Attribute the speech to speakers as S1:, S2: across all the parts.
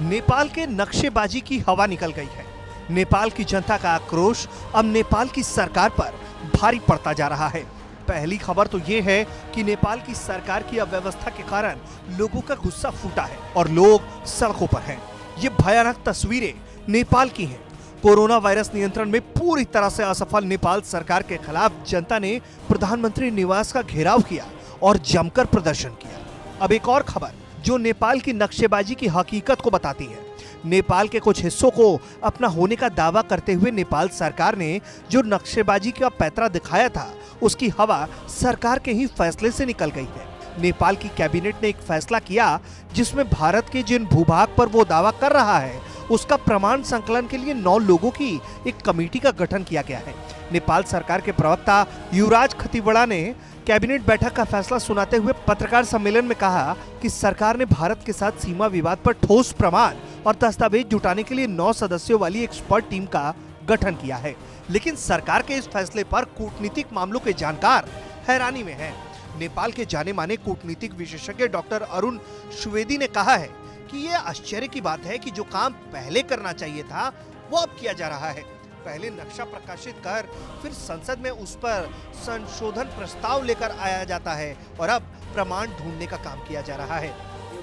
S1: नेपाल के नक्शेबाजी की हवा निकल गई है। नेपाल की जनता का आक्रोश अब नेपाल की सरकार पर भारी पड़ता जा रहा है। पहली खबर तो ये है कि नेपाल की सरकार की अव्यवस्था के कारण लोगों का गुस्सा फूटा है और लोग सड़कों पर हैं। ये भयानक तस्वीरें नेपाल की हैं। कोरोना वायरस नियंत्रण में पूरी तरह से असफल नेपाल सरकार के खिलाफ जनता ने प्रधानमंत्री निवास का घेराव किया और जमकर प्रदर्शन किया। अब एक और खबर जो नेपाल की नक्शेबाजी की हकीकत को बताती है। नेपाल के कुछ हिस्सों को अपना होने का दावा करते हुए नेपाल सरकार ने जो नक्शेबाजी का पैतरा दिखाया था, उसकी हवा सरकार के ही फैसले से निकल गई है। नेपाल की कैबिनेट ने एक फैसला किया जिसमें भारत के जिन भूभाग पर वो दावा कर रहा है उसका प्रमाण संकलन के लिए 9 लोगों की एक कमेटी का गठन किया गया है। नेपाल सरकार के प्रवक्ता युवराज खतिवड़ा ने कैबिनेट बैठक का फैसला सुनाते हुए पत्रकार सम्मेलन में कहा कि सरकार ने भारत के साथ सीमा विवाद पर ठोस प्रमाण और दस्तावेज जुटाने के लिए 9 सदस्यों वाली एक्सपर्ट टीम का गठन किया है। लेकिन सरकार के इस फैसले पर कूटनीतिक मामलों के जानकार हैरानी में हैं। नेपाल के जाने माने कूटनीतिक विशेषज्ञ डॉक्टर अरुण सुवेदी ने कहा है कि ये आश्चर्य की बात है कि जो काम पहले करना चाहिए था वो अब किया जा रहा है। पहले नक्शा प्रकाशित कर फिर संसद में उस पर संशोधन प्रस्ताव लेकर आया जाता है और अब प्रमाण ढूंढने का काम किया जा रहा है।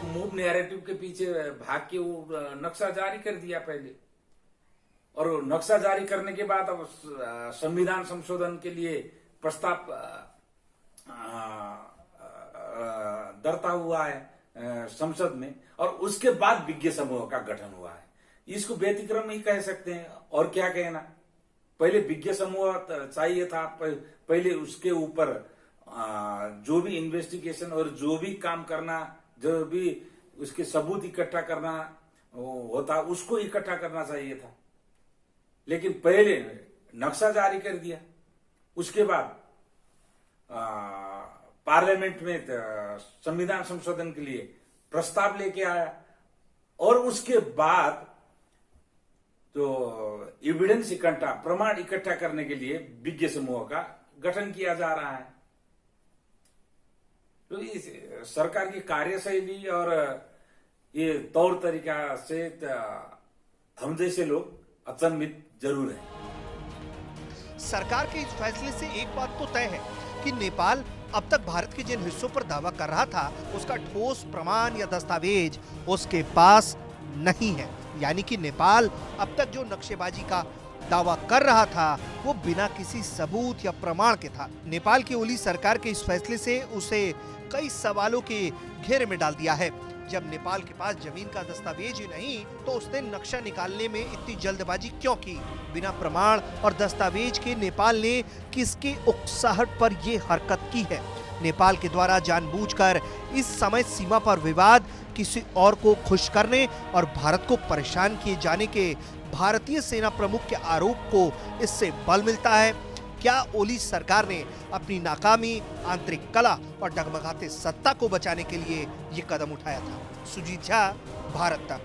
S2: मूव नैरेटिव के पीछे भाग के वो नक्शा जारी कर दिया पहले, और नक्शा जारी करने के बाद अब संविधान संशोधन के लिए प्रस्ताव दर्ता हुआ है संसद में, और उसके बाद विज्ञ समूह का गठन हुआ है। इसको व्यतिक्रम ही कह सकते हैं, और क्या कहना। पहले विज्ञ समूह चाहिए था, पहले उसके ऊपर जो भी इन्वेस्टिगेशन और जो भी काम करना, जो भी उसके सबूत इकट्ठा करना होता, उसको इकट्ठा करना चाहिए था। लेकिन पहले नक्शा जारी कर दिया, उसके बाद पार्लियामेंट में संविधान संशोधन के लिए प्रस्ताव लेके आया, और उसके बाद तो एविडेंस इकट्ठा, प्रमाण इकट्ठा करने के लिए विज्ञ समूह का गठन किया जा रहा है। तो इस सरकार की कार्यशैली और ये तौर तरीका से हम जैसे लोग अचंभित जरूर हैं।
S1: सरकार के इस फैसले से एक बात तो तय है कि नेपाल अब तक भारत के जिन हिस्सों पर दावा कर रहा था उसका ठोस प्रमाण या दस्तावेज उसके पास नहीं है। यानी कि नेपाल अब तक जो नक्शेबाजी का दावा कर रहा था वो बिना किसी सबूत या प्रमाण के था। नेपाल की ओली सरकार के इस फैसले से उसे कई सवालों के घेरे में डाल दिया है। जब नेपाल के पास जमीन का दस्तावेज ही नहीं तो उसने नक्शा निकालने में इतनी जल्दबाजी क्यों की? बिना प्रमाण और दस्तावेज के नेपाल ने किसके उकसाहट पर ये हरकत की है? नेपाल के द्वारा जानबूझकर इस समय सीमा पर विवाद किसी और को खुश करने और भारत को परेशान किए जाने के भारतीय सेना प्रमुख के आरोप को इससे बल मिलता है। क्या ओली सरकार ने अपनी नाकामी, आंतरिक कला और डगमगाते सत्ता को बचाने के लिए ये कदम उठाया था? सुजीत झा, भारत तक।